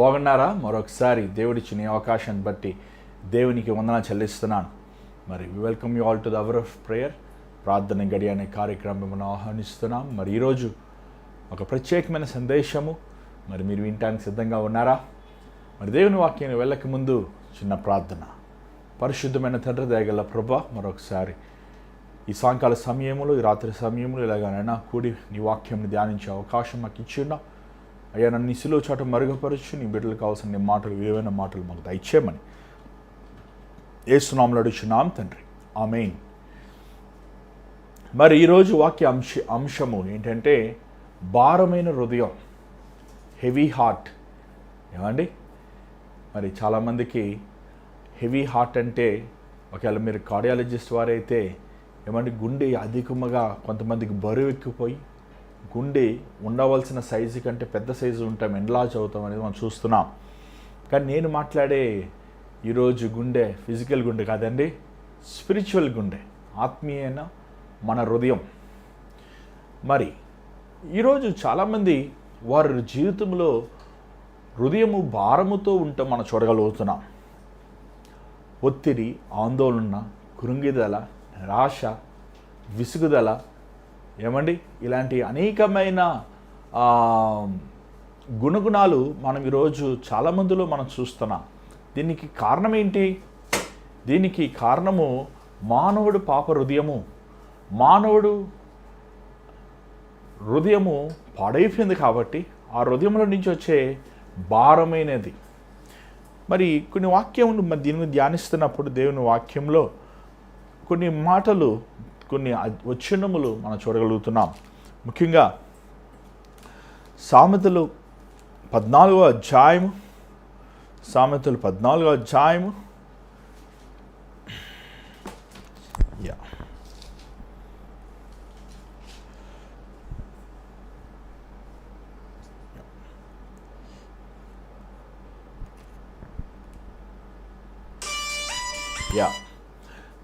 బాగున్నారా? మరొకసారి దేవుడిచ్చిన ఈ అవకాశాన్ని బట్టి దేవునికి వందనాలు చెల్లిస్తున్నాను. మరి welcome you all to the hour of prayer. ప్రార్థన గడి అనే కార్యక్రమం మనం ఆహ్వానిస్తున్నాం. మరి ఈరోజు ఒక ప్రత్యేకమైన సందేశము మరి మీరు వినటానికి సిద్ధంగా ఉన్నారా? మరి దేవుని వాక్యాన్ని వెళ్ళక ముందు చిన్న ప్రార్థన. పరిశుద్ధమైన తండ్రి, దయగల ప్రభువా, మరొకసారి ఈ సాయంకాల సమయంలో, ఈ రాత్రి సమయంలో ఇలాగనైనా కూడి నీ వాక్యంని ధ్యానించే అవకాశం మాకు ఇచ్చిన్నాం. అయ్యా, నన్ను సిలువ చాట మరుగుపరచు, నీ బిడ్డలు కావాల్సిన నీ మాటలు, విలువైన మాటలు మాకు దయచేయమని యేసు నామములో అడుగుచున్నాం తండ్రి, ఆమేన్. మరి ఈరోజు వాక్య అంశము ఏంటంటే భారమైన హృదయం, హెవీ హార్ట్. ఏమండి, మరి చాలామందికి హెవీ హార్ట్ అంటే, ఒకవేళ మీరు కార్డియాలజిస్ట్ వారైతే ఏమంటే గుండె అధికముగా కొంతమందికి బరువు ఎక్కిపోయి గుండె ఉండవలసిన సైజు కంటే పెద్ద సైజు ఉంటాం, ఎన్లార్జ్ అవుతాం అనేది మనం చూస్తున్నాం. కానీ నేను మాట్లాడే ఈరోజు గుండె ఫిజికల్ గుండె కాదండి, స్పిరిచువల్ గుండె, ఆత్మీయమైన మన హృదయం. మరి ఈరోజు చాలామంది వారి జీవితంలో హృదయము భారముతో ఉంటాం మనం చూడగలుగుతున్నాం. ఒత్తిడి, ఆందోళన, కృంగిదల, నిరాశ, విసుగుదల, ఏమండి, ఇలాంటి అనేకమైన గుణగుణాలు మనం ఈరోజు చాలామందిలో మనం చూస్తున్నాం. దీనికి కారణం ఏంటి? దీనికి కారణము మానవుడు పాప హృదయము. మానవుడు హృదయము పాడైపోయింది కాబట్టి ఆ హృదయంలో నుంచి వచ్చే భారమైనది. మరి కొన్ని వాక్యములు మరి దీని మీద ధ్యానిస్తున్నప్పుడు దేవుని వాక్యంలో కొన్ని మాటలు, కొన్ని వచనములు మనం చూడగలుగుతున్నాం. ముఖ్యంగా సామెతలు 14వ అధ్యాయము, సామెతలు 14వ అధ్యాయము,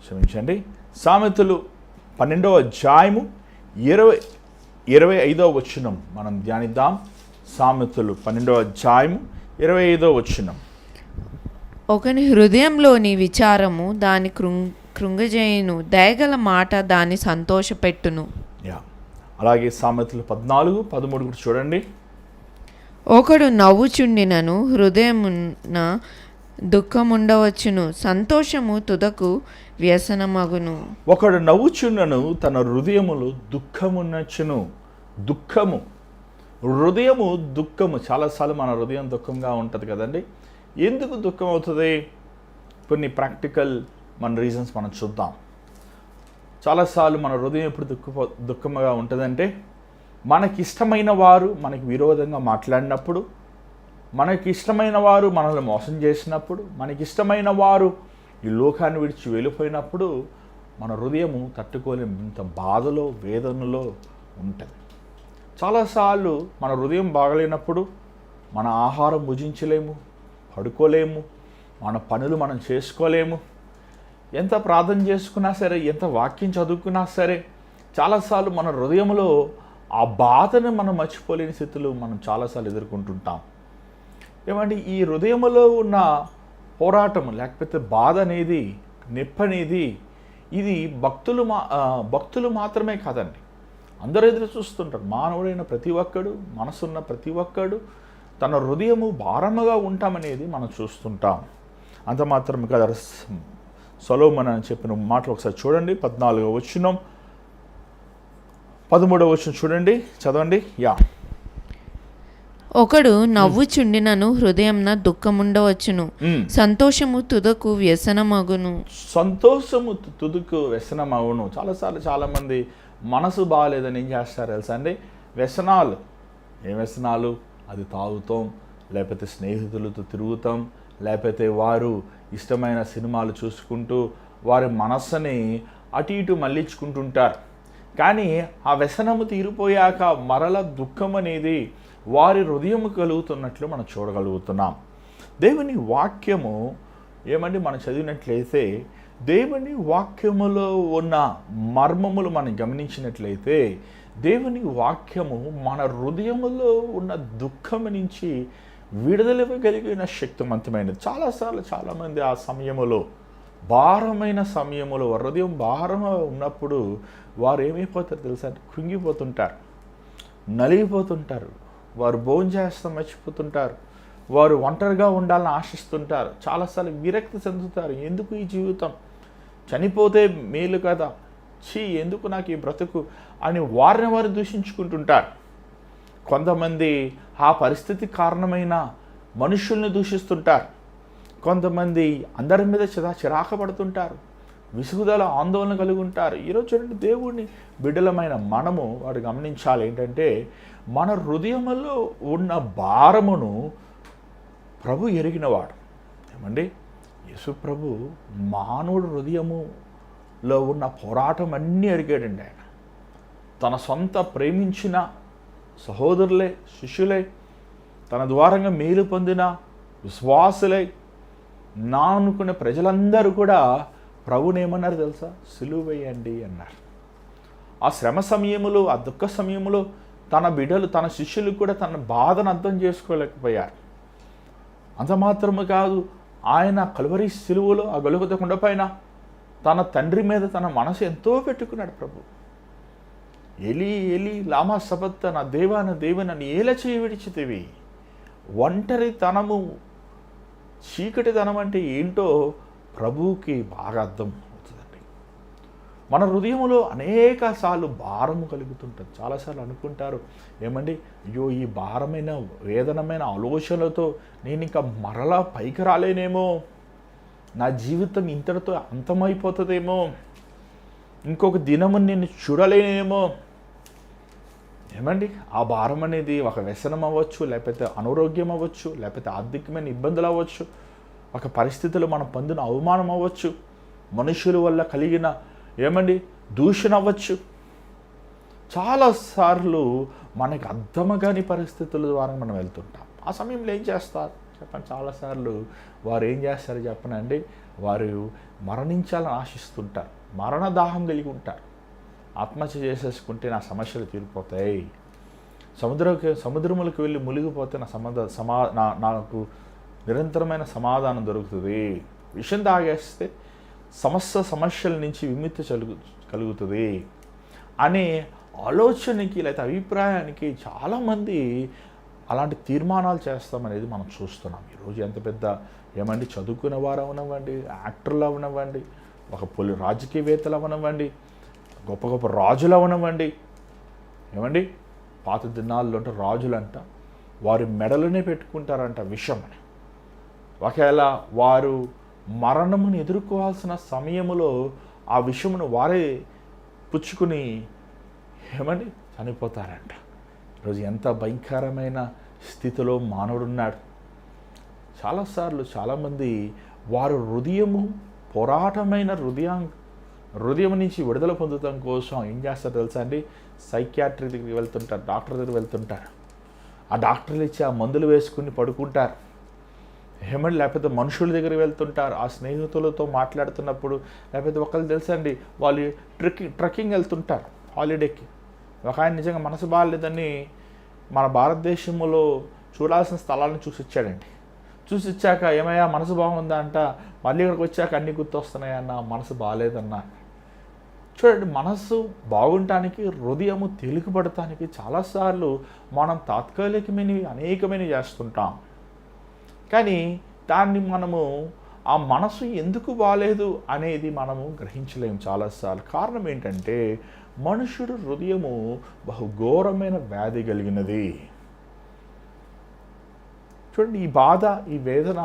క్షమించండి, సామెతలు 12వ అధ్యాయము 25వ వచనం మనం ధ్యానిద్దాం. సామెతలు 12వ అధ్యాయము 25వ వచనం. ఒకని హృదయంలోని విచారము దాని కృంగజేయును, దయగల మాట దాన్ని సంతోషపెట్టును. అలాగే సామెతలు 14:13 కూడా చూడండి. ఒకడు నవ్వుచుండినను హృదయమున దుఃఖముండవచ్చును, సంతోషము తుదకు వ్యసనమగును. ఒకడు నవ్వుచున్నను తన హృదయములు దుఃఖమునచ్చును. దుఃఖము, హృదయము దుఃఖము. చాలాసార్లు మన హృదయం దుఃఖంగా ఉంటుంది కదండి. ఎందుకు దుఃఖం అవుతుంది? కొన్ని ప్రాక్టికల్ మన రీజన్స్ మనం చూద్దాం. చాలాసార్లు మన హృదయం ఎప్పుడు దుఃఖంగా ఉంటుందంటే, మనకిష్టమైన వారు మనకి విరోధంగా మాట్లాడినప్పుడు, మనకిష్టమైన వారు మనల్ని మోసం చేసినప్పుడు, మనకిష్టమైన వారు ఈ లోకాన్ని విడిచి వెళ్ళిపోయినప్పుడు మన హృదయము తట్టుకోలేనంత బాధలో, వేదనలో ఉంటుంది. చాలాసార్లు మన హృదయం బాగలేనప్పుడు మన ఆహారం భుజించలేము, పడుకోలేము, మన పనులు మనం చేసుకోలేము. ఎంత ప్రార్థన చేసుకున్నా సరే, ఎంత వాక్యం చదువుకున్నా సరే, చాలాసార్లు మన హృదయంలో ఆ బాధను మనం మర్చిపోలేని స్థితులు మనం చాలాసార్లు ఎదుర్కొంటుంటాం. ఏమంటే ఈ హృదయంలో ఉన్న పోరాటం, లేకపోతే బాధ అనేది, నొప్పి అనేది, ఇది భక్తులు మాత్రమే కాదండి, అందరూ ఎదురు చూస్తుంటారు. మానవుడైన ప్రతి ఒక్కడు, మనసున్న ప్రతి ఒక్కడు తన హృదయము భారముగా ఉంటామనేది మనం చూస్తుంటాం. అంత మాత్రమే కదా, సొలొమోను అని చెప్పిన మాటలు ఒకసారి చూడండి. 14వ వచనం, 13వ వచనం చూడండి, చదవండి. ఒకడు నవ్వుచుండినను హృదయంన దుఃఖముండవచ్చును, సంతోషము తుదకు వ్యసనమగును. సంతోషము తుదకు వ్యసనమగును. చాలాసార్లు చాలామంది మనసు బాగాలేదని ఏం చేస్తారు తెలుసా అండి? వ్యసనాలు. ఏ వ్యసనాలు? అది తాగుతాం, లేకపోతే స్నేహితులతో తిరుగుతాం, లేకపోతే వారు ఇష్టమైన సినిమాలు చూసుకుంటూ వారి మనస్సుని అటు ఇటు మళ్ళించుకుంటుంటారు. కానీ ఆ వ్యసనము తీరిపోయాక మరల దుఃఖం అనేది వారి హృదయము కలుగుతున్నట్లు మనం చూడగలుగుతున్నాం. దేవుని వాక్యము ఏమండి, మనం చదివినట్లయితే దేవుని వాక్యములో ఉన్న మర్మములు మనం గమనించినట్లయితే దేవుని వాక్యము మన హృదయములో ఉన్న దుఃఖము నుంచి విడుదలవ్వగలిగిన శక్తివంతమైనది. చాలాసార్లు చాలామంది ఆ సమయంలో, భారమైన సమయంలో, హృదయం భారంగా ఉన్నప్పుడు వారు ఏమైపోతారు తెలుసా? కృంగిపోతుంటారు, నలిగిపోతుంటారు, వారు భోజనం చేస్తాం మర్చిపోతుంటారు, వారు ఒంటరిగా ఉండాలని ఆశిస్తుంటారు, చాలాసార్లు విరక్తి చెందుతారు. ఎందుకు ఈ జీవితం, చనిపోతే మేలు కదా, ఎందుకు నాకు ఈ బ్రతుకు అని వారిని వారు దూషించుకుంటుంటారు. కొంతమంది ఆ పరిస్థితి కారణమైన మనుషుల్ని దూషిస్తుంటారు. కొంతమంది అందరి మీద చిరాకు పడుతుంటారు, విసుగుదల, ఆందోళన కలిగి ఉంటారు. ఈరోజు చూడండి, దేవుడిని బిడ్డలమైన మనము వాడు గమనించాలి ఏంటంటే, మన హృదయంలో ఉన్న భారమును ప్రభు ఎరిగినవాడు. ఏమండి, యేసు ప్రభు మానవుడు హృదయములో ఉన్న పోరాటం అన్నీ ఎరిగాడండి. ఆయన తన సొంత ప్రేమించిన సహోదరులే, శిష్యులే, తన ద్వారంగా మేలు పొందిన విశ్వాసులై నా అనుకునే ప్రజలందరూ కూడా ప్రభునేమన్నారు తెలుసా? సిలువ వేయండి అన్నారు. ఆ శ్రమ సమయములో, ఆ దుఃఖ సమయంలో తన బిడ్డలు, తన శిష్యులు కూడా తన బాధను అర్థం చేసుకోలేకపోయారు. అంత మాత్రమే కాదు, ఆయన కలువరి సిలువలో ఆ గొలగొత కొండపైన తన తండ్రి మీద తన మనసు ఎంతో పెట్టుకున్నాడు ప్రభు. ఎలి ఎలి లామా సబక్త, నా దేవా నా దేవా నన్ను ఏలా చేయి విడిచితివి. ఒంటరితనము, చీకటితనం అంటే ఏంటో ప్రభువుకి బాగా అర్థం అవుతుందండి. మన హృదయంలో అనేక సార్లు భారము కలుగుతుంటుంది. చాలాసార్లు అనుకుంటారు, ఏమండి, అయ్యో ఈ భారమైన వేదనమైన ఆలోచనలతో నేను ఇంకా మరలా పైకి రాలేనేమో, నా జీవితం ఇంతటితో అంతమైపోతుందేమో, ఇంకొక దినము నేను చూడలేనేమో. ఏమండి, ఆ భారం అనేది ఒక వ్యసనం అవ్వచ్చు, లేకపోతే అనారోగ్యం అవ్వచ్చు, లేకపోతే ఆర్థికమైన ఇబ్బందులు అవ్వచ్చు, ఒక పరిస్థితుల్లో మనం పొందిన అవమానం అవ్వచ్చు, మనుషుల వల్ల కలిగిన ఏమండి దూషణ అవ్వచ్చు. చాలాసార్లు మనకి అర్థమగాని పరిస్థితుల ద్వారా మనం వెళ్తుంటాం. ఆ సమయంలో ఏం చేస్తారు చెప్పండి? చాలాసార్లు వారు ఏం చేస్తారు చెప్పనండి, వారు మరణించాలని ఆశిస్తుంటారు, మరణదాహం కలిగి ఉంటారు. ఆత్మహత్య చేసేసుకుంటే నా సమస్యలు తీరిపోతాయి, సముద్రములకు వెళ్ళి మునిగిపోతే నాకు నిరంతరమైన సమాధానం దొరుకుతుంది, విషం తాగేస్తే సమస్యల నుంచి విముక్తి కలుగుతుంది అనే ఆలోచనకి లేదా అభిప్రాయానికి చాలామంది అలాంటి తీర్మానాలు చేస్తామనేది మనం చూస్తున్నాం. ఈరోజు ఎంత పెద్ద ఏమండి చదువుకునే వారు అవనివ్వండి, యాక్టర్లు అవనివ్వండి, ఒక రాజకీయవేత్తలు అవనివ్వండి, గొప్ప గొప్ప రాజులు అవనివ్వండి. ఏమండి, పాత దినాల్లో అంటే రాజులంట వారి మెడలనే పెట్టుకుంటారంట విషం అని. ఒకవేళ వారు మరణమును ఎదుర్కోవాల్సిన సమయంలో ఆ విషమును వారే పుచ్చుకుని ఏమండి చనిపోతారంట. ఈరోజు ఎంత భయంకరమైన స్థితిలో మానవుడున్నాడు. చాలాసార్లు చాలామంది వారు పోరాటమైన హృదయం నుంచి విడుదల పొందడం కోసం ఏం చేస్తారు తెలుసా అండి? సైకియాట్రీ దగ్గరికి వెళ్తుంటారు, డాక్టర్ దగ్గరికి వెళ్తుంటారు. ఆ డాక్టర్లు ఇచ్చి ఆ మందులు వేసుకుని పడుకుంటారు. ఏమండి, లేకపోతే మనుషుల దగ్గరికి వెళ్తుంటారు, ఆ స్నేహితులతో మాట్లాడుతున్నప్పుడు, లేకపోతే ఒకళ్ళు తెలుసా అండి వాళ్ళు ట్రెక్కింగ్ వెళ్తుంటారు హాలిడేకి. ఒక ఆయన నిజంగా మనసు బాగాలేదని మన భారతదేశంలో చూడాల్సిన స్థలాలను చూసిచ్చాడండి. చూసిచ్చాక ఏమయ్యా మనసు బాగుందా అంట, మళ్ళీ ఇక్కడికి వచ్చాక అన్నీ గుర్తొస్తున్నాయన్న, మనసు బాగాలేదన్నా. చూడండి, మనసు బాగుండటానికి, హృదయము తేలికపడటానికి చాలాసార్లు మనం తాత్కాలికమైనవి అనేకమైనవి చేస్తుంటాం. కానీ దాన్ని మనము ఆ మనసు ఎందుకు బాగాలేదు అనేది మనము గ్రహించలేము చాలాసార్లు. కారణం ఏంటంటే మనుషుడు హృదయము బహుఘోరమైన వ్యాధి కలిగినది. చూడండి, ఈ బాధ, ఈ వేదన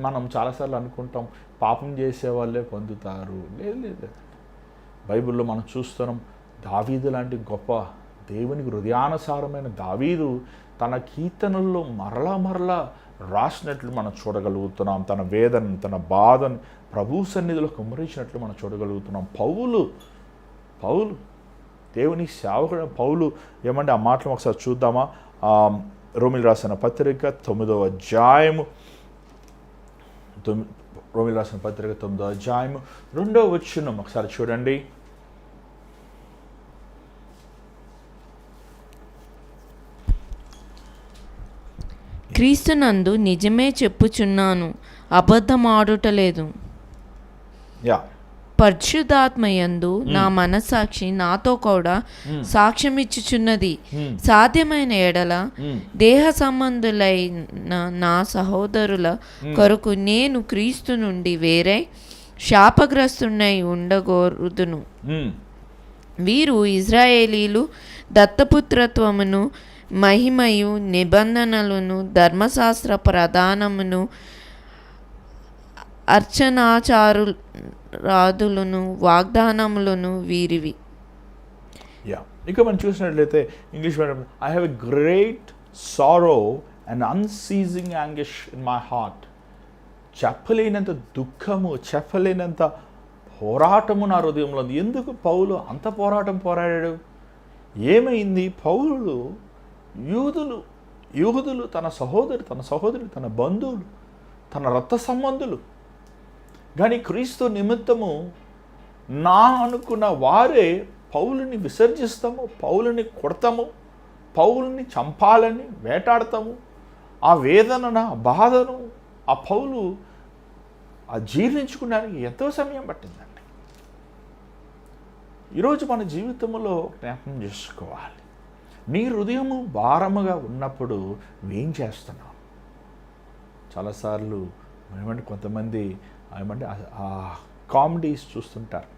మనం చాలాసార్లు అనుకుంటాం పాపం చేసే వాళ్ళే పొందుతారు. లేదు, బైబిల్లో మనం చూస్తున్నాం, దావీదు లాంటి గొప్ప దేవునికి హృదయానుసారమైన దావీదు తన కీర్తనల్లో మరలా రాసినట్లు మనం చూడగలుగుతున్నాం. తన వేదన, తన బాధను ప్రభు సన్నిధిలో కుమ్మరించినట్లు మనం చూడగలుగుతున్నాం. పౌలు దేవుని సేవకుడు పౌలు ఏమంటే ఆ మాటలు ఒకసారి చూద్దామా? రోమిలు రాసిన పత్రిక 9వ అధ్యాయము, రోమిలు రాసిన పత్రిక 9వ అధ్యాయము 2వ వచనం ఒకసారి చూడండి. క్రీస్తునందు నిజమే చెప్పుచున్నాను, అబద్ధమాడుటలేదు. యా, పరిశుద్ధాత్మయందు నా మనస్సాక్షి నాతో కూడా సాక్ష్యమిచ్చుచున్నది. సాధ్యమైన ఎడల దేహ సంబంధులైన నా సహోదరుల కొరకు నేను క్రీస్తు నుండి వేరే శాపగ్రస్తున్నై ఉండగోరుదును. వీరు ఇజ్రాయేలీలు దత్తపుత్రత్వమును మహిమయు నిబంధనలను ధర్మశాస్త్ర ప్రధానమును అర్చనాచారులను వాగ్దానములను వీరివి. యా, ఇక మనం చూసినట్లయితే English medium, I have a great sorrow and unceasing anguish in my heart. చెప్పలేనంత దుఃఖము, చెప్పలేనంత పోరాటము నా హృదయంలో ఉంది. ఎందుకు పౌలు అంత పోరాటం పోరాడాడు? ఏమైంది? పౌలు యూదులు తన సహోదరు, తన బంధువులు, తన రక్త సంబంధులు, కానీ క్రీస్తు నిమిత్తము నా అనుకున్న వారే పౌలుని విసర్జిస్తాము, పౌలుని కొడతాము, పౌలుని చంపాలని వేటాడతాము. ఆ వేదన, ఆ బాధను ఆ పౌలు జీర్ణించుకున్నానికి ఎంతో సమయం పట్టిందండి. ఈరోజు మన జీవితంలో జ్ఞాపకం చేసుకోవాలి, నీ హృదయము భారముగా ఉన్నప్పుడు ఏం చేస్తున్నావు? చాలాసార్లు ఏమంటే కొంతమంది ఏమంటే ఆ కామెడీస్ చూస్తుంటారు,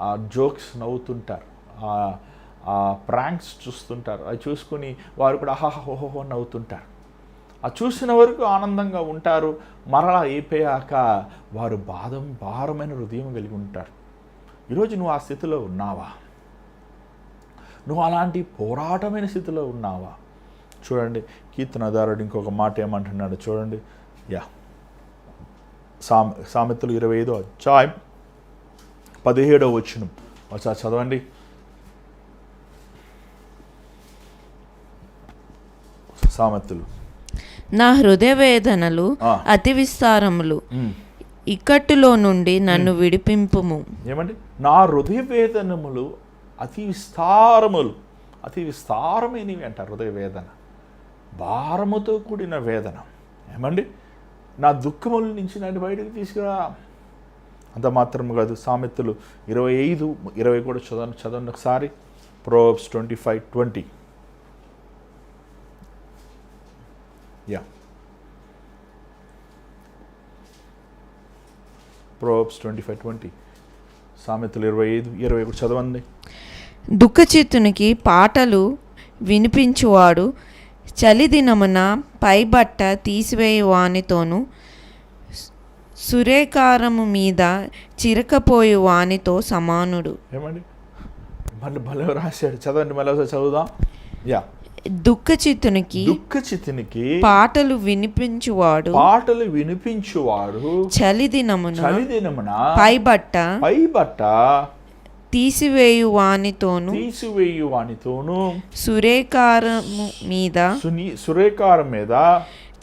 ఆ జోక్స్ నవ్వుతుంటారు, ఆ ప్రాంక్స్ చూస్తుంటారు. అవి చూసుకొని వారు కూడా ఆహాహోహో నవ్వుతుంటారు. ఆ చూసిన వరకు ఆనందంగా ఉంటారు. మరలా అయిపోయాక వారు భారమైన హృదయం కలిగి ఉంటారు. ఈరోజు నువ్వు ఆ స్థితిలో ఉన్నావా? నువ్వు అలాంటి పోరాటమైన స్థితిలో ఉన్నావా? చూడండి, కీర్తనదారుడు ఇంకొక మాట ఏమంటున్నాడు చూడండి. యా, సామెతలు 25వ అధ్యాయం 17వ వచనం ఒకసారి చదవండి. సామెతలు, నా హృదయ వేదనలు అతి విస్తారములు, ఇక్కట్టులో నుండి నన్ను విడిపింపుము. ఏమండి? నా హృదయ వేదనములు అతి విస్తారమైనవి అంటారు. హృదయ వేదన భారముతో కూడిన వేదన. ఏమండి? నా దుఃఖముల నుంచి నన్ను బయటకు తీసుకురా. అంత మాత్రం కాదు, సామెతలు 25:20 కూడా చదవండి ఒకసారి. Proverbs 25:20. Yeah, Proverbs 25:20. సామెతలు 25:20 కూడా చదవండి. దుఃఖచిత్తునికి పాటలు వినిపించువాడు చలిదినమున పైబట్ట తీసివేయు వానితోనూ సురేకారము మీద చిరకపోయు వానితో సమానుడు. ఏమండి? మళ్ళీ భలే రాశాడు, చదవండి, మళ్ళీ చదువుదాం. యా, దుఃఖచిత్తునికి పాటలు వినిపించువాడు చలిదినమున పైబట్ట తీసివేయు వానితోను సురేకారం మీద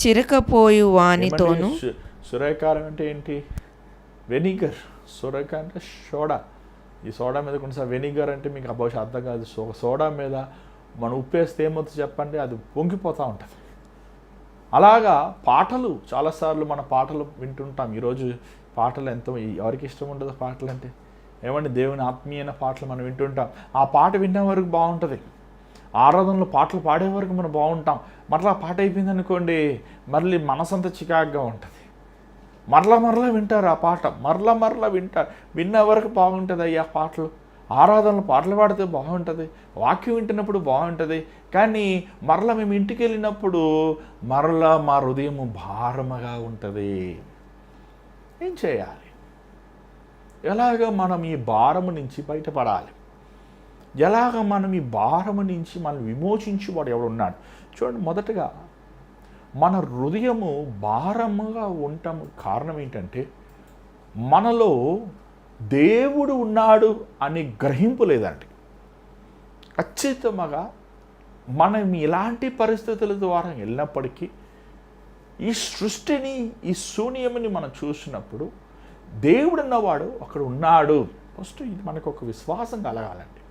చిరకపోయు వానితోను. సురేకారం అంటే ఏంటి? వెనిగర్. సురేక అంటే సోడా. ఈ సోడా మీద కొన్నిసార్లు వెనిగర్ అంటే మీకు బహుశా అర్థం కాదు. సోడా మీద మనం ఉప్పేస్తే ఏమవుతుంది చెప్పండి? అది పొంగిపోతూ ఉంటుంది. అలాగా పాటలు, చాలాసార్లు మన పాటలు వింటుంటాం. ఈరోజు పాటలు ఎంతో, ఎవరికి ఇష్టం ఉండదు పాటలు అంటే? ఏమండి? దేవుని ఆత్మీయమైన పాటలు మనం వింటుంటాం. ఆ పాట విన్న వరకు బాగుంటుంది, ఆరాధనలో పాటలు పాడే వరకు మనం బాగుంటాం. మరలా పాట అయిపోయింది అనుకోండి, మళ్ళీ మనసంతా చికాగ్గా ఉంటుంది. మరలా వింటారు ఆ పాట, మరలా వింటారు. విన్న వరకు బాగుంటుంది అయ్యా పాటలు. ఆరాధనలు పాటలు పాడితే బాగుంటుంది, వాక్యం వింటున్నప్పుడు బాగుంటుంది. కానీ మరలా మేము ఇంటికి వెళ్ళినప్పుడు మరలా మా హృదయము భారముగా ఉంటుంది. ఏం చేయాలి? ఎలాగ మనం ఈ భారము నుంచి బయటపడాలి? ఎలాగ మనం ఈ భారము నుంచి మనం విమోచించేవాడు ఎవడు ఉన్నాడు? చూడండి, మొదటగా మన హృదయము భారముగా ఉండటం కారణం ఏంటంటే మనలో దేవుడు ఉన్నాడు అని గ్రహింపు లేదండి. ఖచ్చితంగా మనం ఇలాంటి పరిస్థితుల ద్వారా వెళ్ళినప్పటికీ ఈ సృష్టిని, ఈ శూన్యముని మనం చూసినప్పుడు దేవుడు అన్నవాడు అక్కడ ఉన్నాడు. ఫస్ట్ ఇది మనకు ఒక విశ్వాసం కలగాలండి.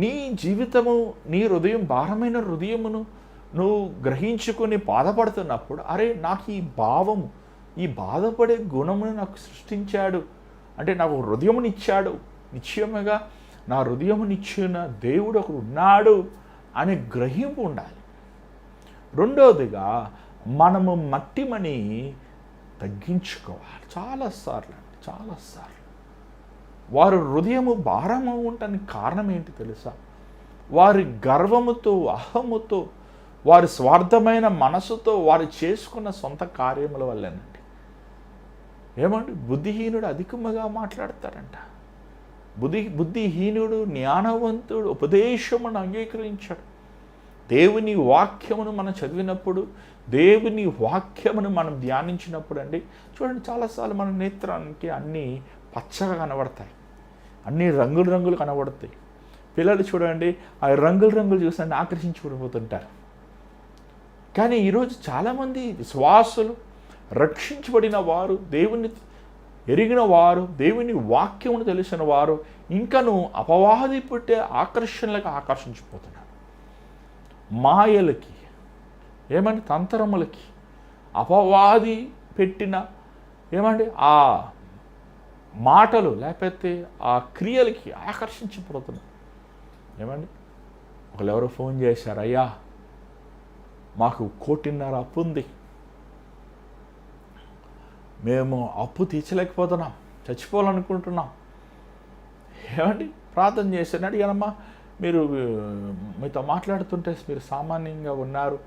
నీ జీవితము, నీ హృదయం, భారమైన హృదయమును నువ్వు గ్రహించుకొని బాధపడుతున్నప్పుడు, అరే నాకు ఈ భావము, ఈ బాధపడే గుణమును నాకు సృష్టించాడు, అంటే నాకు హృదయమునిచ్చాడు, నిశ్చయముగా నా హృదయమునిచ్చిన దేవుడు ఒకడు ఉన్నాడు అనే గ్రహింపు ఉండాలి. రెండవదిగా మనము మట్టిమని తగ్గించుకోవాలి. చాలాసార్లు వారు హృదయము భారము ఉండటానికి కారణం ఏంటి తెలుసా? వారి గర్వముతో, అహముతో, వారి స్వార్థమైన మనసుతో వారు చేసుకున్న సొంత కార్యముల వల్లేనండి. ఏమండి, బుద్ధిహీనుడు అధికముగా మాట్లాడతారంట. బుద్ధిహీనుడు జ్ఞానవంతుడు ఉపదేశమును అంగీకరించాడు. దేవుని వాక్యమును మనం చదివినప్పుడు, దేవుని వాక్యమును మనం ధ్యానించినప్పుడు అండి, చూడండి, చాలాసార్లు మన నేత్రానికి అన్నీ పచ్చగా కనబడతాయి, అన్నీ రంగులు కనబడతాయి. పిల్లలు చూడండి, ఆ రంగులు చూసి ఆకర్షించుకుపోతుంటారు. కానీ ఈరోజు చాలామంది విశ్వాసులు, రక్షించబడిన వారు, దేవుని ఎరిగిన వారు, దేవుని వాక్యమును తెలిసిన వారు ఇంకను అపవాది పుట్టే ఆకర్షణలకు ఆకర్షించిపోతున్నారు. మాయలకి, ఏమండి, తంత్రములకి, అపవాది పెట్టిన ఏమండి ఆ మాటలు లేకపోతే ఆ క్రియలకి ఆకర్షించిపోతున్నారు. ఏమండి, ఒకళ్ళు ఎవరో ఫోన్ చేశారు, అయ్యా మాకు 1.5 కోటి అప్పు ఉంది, మేము అప్పు తీర్చలేకపోతున్నాం, చచ్చిపోవాలనుకుంటున్నాం. ఏమండి, ప్రార్థన చేశాను. అడిగానమ్మా, మీరు మీతో మాట్లాడుతుంటే మీరు సామాన్యంగా ఉన్నారు,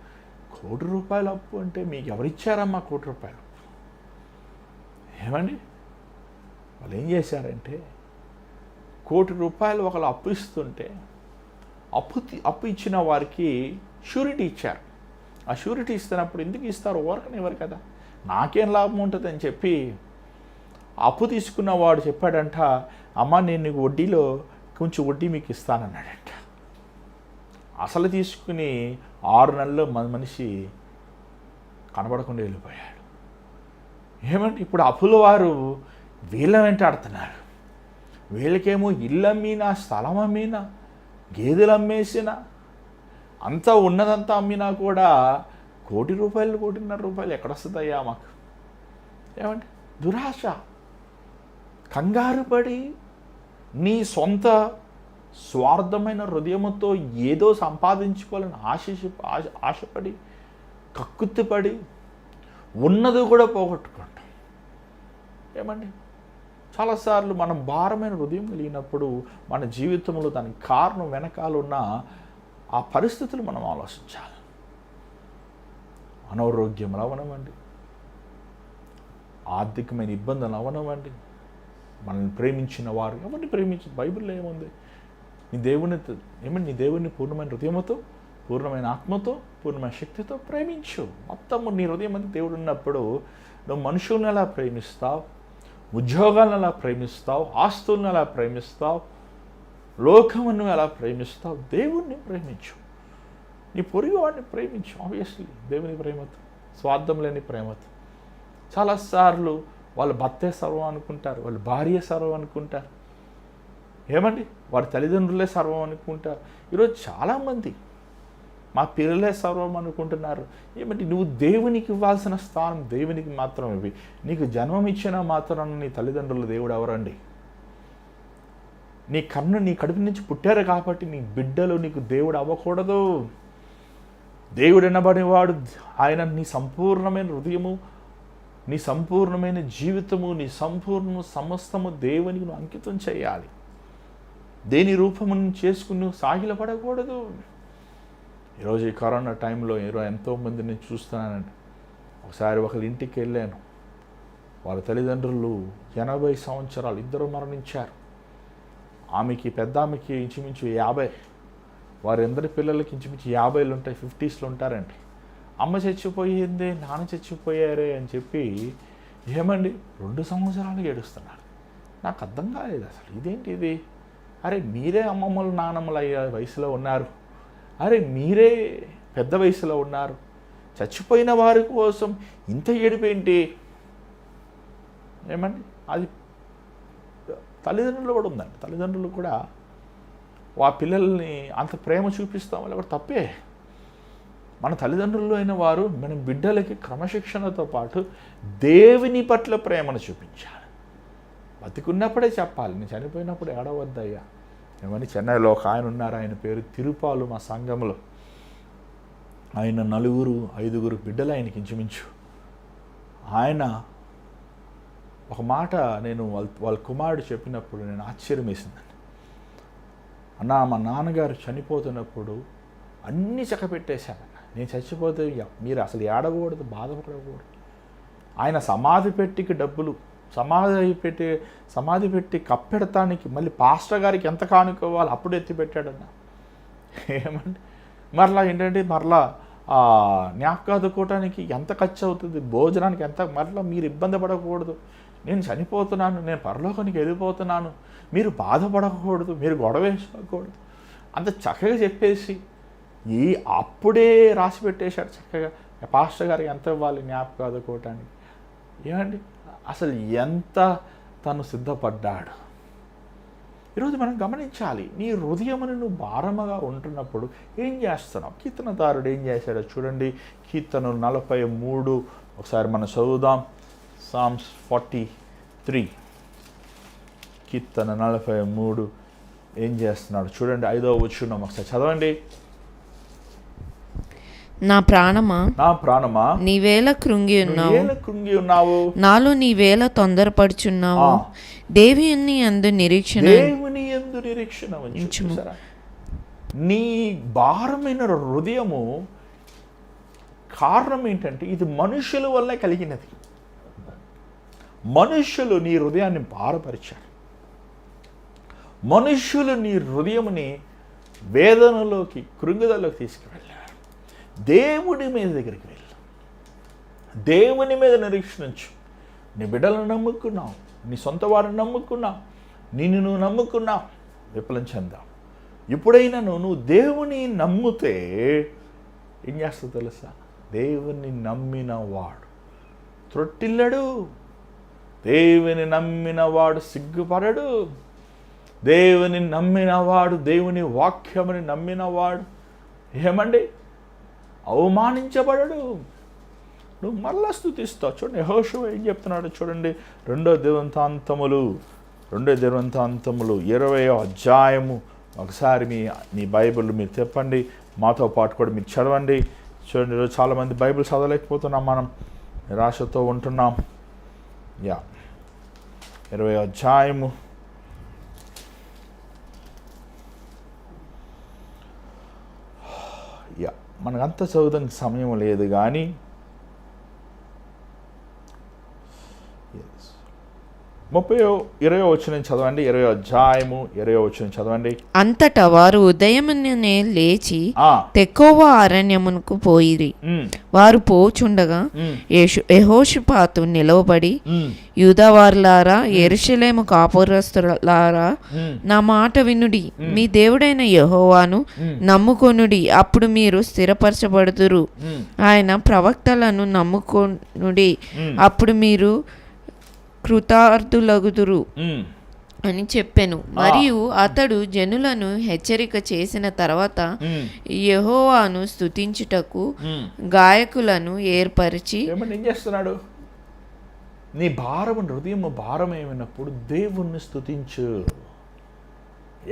1 కోటి రూపాయల అప్పు అంటే మీకు ఎవరిచ్చారమ్మా 1 కోటి రూపాయలు? ఏమండి, వాళ్ళు ఏం చేశారంటే 1 కోటి రూపాయలు ఒకళ్ళు అప్పు ఇస్తుంటే అప్పు ఇచ్చిన వారికి షూరిటీ ఇచ్చారు. ఆ షూరిటీ ఇస్తున్నప్పుడు ఎందుకు ఇస్తారు? ఊరకనే ఇవ్వరు కదా, నాకేం లాభం ఉంటుంది అని చెప్పి అప్పు తీసుకున్నవాడు చెప్పాడంట, అమ్మ నేను నీకు వడ్డీలో కొంచెం వడ్డీ మీకు ఇస్తానన్నాడంట. అసలు తీసుకుని 6 నెలల్లో మనిషి కనబడకుండా వెళ్ళిపోయాడు. ఏమంటే ఇప్పుడు అప్పుల వారు వీళ్ళ వెంటాడుతున్నారు. వీళ్ళకేమో ఇల్లు అమ్మినా, స్థలం అమ్మినా, గేదెలు అమ్మేసిన, అంతా ఉన్నదంతా అమ్మినా కూడా 1 కోటి రూపాయలు, 1.5 కోటి ఎక్కడొస్తుందయ్యా మాకు? ఏమంటే దురాశ, కంగారు పడి నీ సొంత స్వార్థమైన హృదయముతో ఏదో సంపాదించుకోవాలని ఆశపడి కక్కుత్తిపడి ఉన్నది కూడా పోగొట్టుకుంటాం. ఏమండి, చాలాసార్లు మనం భారమైన హృదయం కలిగినప్పుడు మన జీవితంలో దానికి కారణం వెనకాల ఉన్న ఆ పరిస్థితులు మనం ఆలోచించాలి. అనారోగ్యములు అవనవండి, ఆర్థికమైన ఇబ్బందులు అవనవండి, మనల్ని ప్రేమించిన వారు ఎవరిని ప్రేమించి బైబిల్లో ఏముంది? నీ దేవుని పూర్ణమైన హృదయంతో, పూర్ణమైన ఆత్మతో, పూర్ణమైన శక్తితో ప్రేమించు. మొత్తము నీ హృదయం అంతా దేవుడు ఉన్నప్పుడు నువ్వు మనుషులను ఎలా ప్రేమిస్తావు, ఉద్యోగాలను ఎలా ప్రేమిస్తావు, ఆస్తులను ఎలా ప్రేమిస్తావు, లోకమును ఎలా ప్రేమిస్తావు? దేవుణ్ణి ప్రేమించు, నీ పొరుగు వాడిని ప్రేమించు. ఆబ్వియస్లీ దేవుని ప్రేమతో, స్వార్థం లేని ప్రేమతో. చాలాసార్లు వాళ్ళు భర్తే సర్వం అనుకుంటారు, వాళ్ళు భార్య సర్వం అనుకుంటారు. ఏమండి, వారి తల్లిదండ్రులే సర్వం అనుకుంటారు. ఈరోజు చాలామంది మా పిల్లలే సర్వం అనుకుంటున్నారు. ఏమంటే నువ్వు దేవునికి ఇవ్వాల్సిన స్థానం దేవునికి మాత్రం ఇవి. నీకు జన్మం ఇచ్చిన మాత్రం నీ తల్లిదండ్రులు దేవుడు ఎవరండి? నీ కడుపు నుంచి పుట్టారు కాబట్టి నీ బిడ్డలు నీకు దేవుడు అవ్వకూడదు. దేవుడు ఎన్నబడినవాడు ఆయన నీ సంపూర్ణమైన హృదయము, నీ సంపూర్ణమైన జీవితము, నీ సంపూర్ణ సమస్తము దేవునికి నువ్వు అంకితం చేయాలి. దేని రూపమును చేసుకుని నువ్వు సాగిలపడకూడదు. ఈరోజు ఈ కరోనా టైంలో ఎంతోమంది నేను చూస్తున్నానండి. ఒకసారి ఒకరి ఇంటికి వెళ్ళాను, వారి తల్లిదండ్రులు 80 సంవత్సరాలు, ఇద్దరు మరణించారు. ఆమెకి, పెద్ద ఆమెకి ఇంచుమించు 50, వారందరి పిల్లలకి ఇంచుమించు 50 ఉంటాయి, 50s ఉంటారండి. అమ్మ చచ్చిపోయింది, నాన్న చచ్చిపోయారే అని చెప్పి ఏమండి 2 సంవత్సరాలు ఏడుస్తున్నారు. నాకు అర్థం కాలేదు అసలు, ఇదేంటి ఇది? అరే మీరే అమ్మమ్మలు నాన్నమ్మలు అయ్యే వయసులో ఉన్నారు, అరే మీరే పెద్ద వయసులో ఉన్నారు, చచ్చిపోయిన వారి కోసం ఇంత ఏడుపేంటి? ఏమండి, అది తల్లిదండ్రులు కూడా ఉందండి. తల్లిదండ్రులు కూడా ఆ పిల్లల్ని అంత ప్రేమ చూపిస్తాం, వాళ్ళు కూడా తప్పే. మన తల్లిదండ్రులు అయిన వారు మన బిడ్డలకి క్రమశిక్షణతో పాటు దేవుని పట్ల ప్రేమను చూపించాలి. బతికున్నప్పుడే చెప్పాలి, నేను చనిపోయినప్పుడు ఏడవద్దయ్యా. ఏమని చెన్నైలో ఒక ఆయన ఉన్నారు, ఆయన పేరు తిరుపాలు. మా సంఘంలో ఆయన 4-5 బిడ్డలు ఆయనకి ఇంచుమించు. ఆయన ఒక మాట నేను వాళ్ళ కుమారుడు చెప్పినప్పుడు నేను ఆశ్చర్యం వేసిందండి. అన్నా, మా నాన్నగారు చనిపోతున్నప్పుడు అన్నీ చక్కపెట్టేశాడన్న. నేను చచ్చిపోతే మీరు అసలు ఏడకూడదు, బాధపడకూడదు. ఆయన సమాధి పెట్టికి డబ్బులు, సమాధి పెట్టి కప్పెడతానికి మళ్ళీ పాస్టర్ గారికి ఎంత కానుకోవాలి అప్పుడు ఎత్తి పెట్టాడన్న. ఏమండి, మరలా ఏంటంటే మరలా జ్ఞాపకాదుకోవటానికి ఎంత ఖర్చు అవుతుంది, భోజనానికి ఎంత, మరలా మీరు ఇబ్బంది పడకూడదు. నేను చనిపోతున్నాను, నేను పరలోకానికి వెళ్ళిపోతున్నాను, మీరు బాధపడకూడదు, మీరు గొడవ వేసుకోకూడదు. అంత చక్కగా చెప్పేసి అప్పుడే రాసి పెట్టేశాడు చక్కగా. పాస్టర్ గారికి ఎంత ఇవ్వాలి జ్ఞాపకాదుకోవటానికి. ఏమండి, అసలు ఎంత తను సిద్ధపడ్డాడు. ఈరోజు మనం గమనించాలి, నీ హృదయమును నువ్వు భారముగా ఉంటున్నప్పుడు ఏం చేస్తున్నావు? కీర్తనదారుడు ఏం చేశాడో చూడండి. కీర్తన 43 ఒకసారి మనం చదువుదాం. Psalms 43, కీర్తన 43 ఏం చేస్తున్నాడు చూడండి. 5వ వచనం ఒకసారి చదవండి. నా ప్రాణమా, నీవేళ కృంగి ఉన్నావు, నాలో నీవేళ తొందరపడుచున్నావు. దేవుని యందు నిరీక్షణ ఉంచుము. నీ భారమైన హృదయము కారణం ఏంటంటే ఇది మనుషుల వల్ల కలిగినది. మనుషులు నీ హృదయాన్ని భారపరిచారు. మనుషులు నీ హృదయముని వేదనలోకి, కృంగుదలోకి తీసుకువెళ్ళారు. దేవుడి మీద దగ్గరికి వెళ్ళు, దేవుని మీద నిరీక్షించు. నీ బిడ్డలను నమ్ముకున్నావు, నీ సొంత వారిని నమ్ముకున్నావు, నిన్ను నువ్వు నమ్ముకున్నావు, విఫలం చెందావు. ఎప్పుడైనా నువ్వు దేవుని నమ్మితే ఏం చేస్తావు తెలుసా? దేవుని నమ్మిన వాడు త్రొట్టిల్లడు, దేవుని నమ్మిన వాడు సిగ్గుపడడు, దేవుని నమ్మినవాడు, దేవుని వాక్యముని నమ్మినవాడు ఏమండి అవమానించబడడు. నువ్వు మరలా స్తుతిస్తావు. చూడండి యెహోషువ ఏం చెప్తున్నాడు చూడండి. 2వ దినవృత్తాంతములు 20వ అధ్యాయము ఒకసారి మీ బైబిల్ మీరు చెప్పండి, మాతో పాటు కూడా మీరు చదవండి. చూడండి, ఈరోజు చాలామంది బైబిల్ చదవలేకపోతున్నాం, మనం నిరాశతో ఉంటున్నాం. 20వ అధ్యాయము మనకంత చదువుదానికి సమయం లేదు కానీ 20వ వచనం చదవండి. 20వ అధ్యాయము 20వ వచనం చదవండి. అంతటా వారు ఉదయమునే లేచి తెకోవ అరణ్యమునకు పోయిరి. వారు పోచుండగా యెహోషాపాతు నిలవబడి, యూదావారులారా, యెరూషలేము కాపురస్తులారా, నా మాట వినుడి. మీ దేవుడైన యెహోవాను నమ్ముకొనుడి, అప్పుడు మీరు స్థిరపరచబడుదురు. ఆయన ప్రవక్తలను నమ్ముకొనుడి, అప్పుడు మీరు కృతార్థులగుదురు అని చెప్పెను. మరియు అతడు జనులను హెచ్చరిక చేసిన తర్వాత యెహోవాను స్తుతించుటకు గాయకులను ఏర్పరిచి ఏం చేస్తున్నాడు? నీ భారము, హృదయం భారమేమైనప్పుడు దేవుణ్ణి స్తుతించు.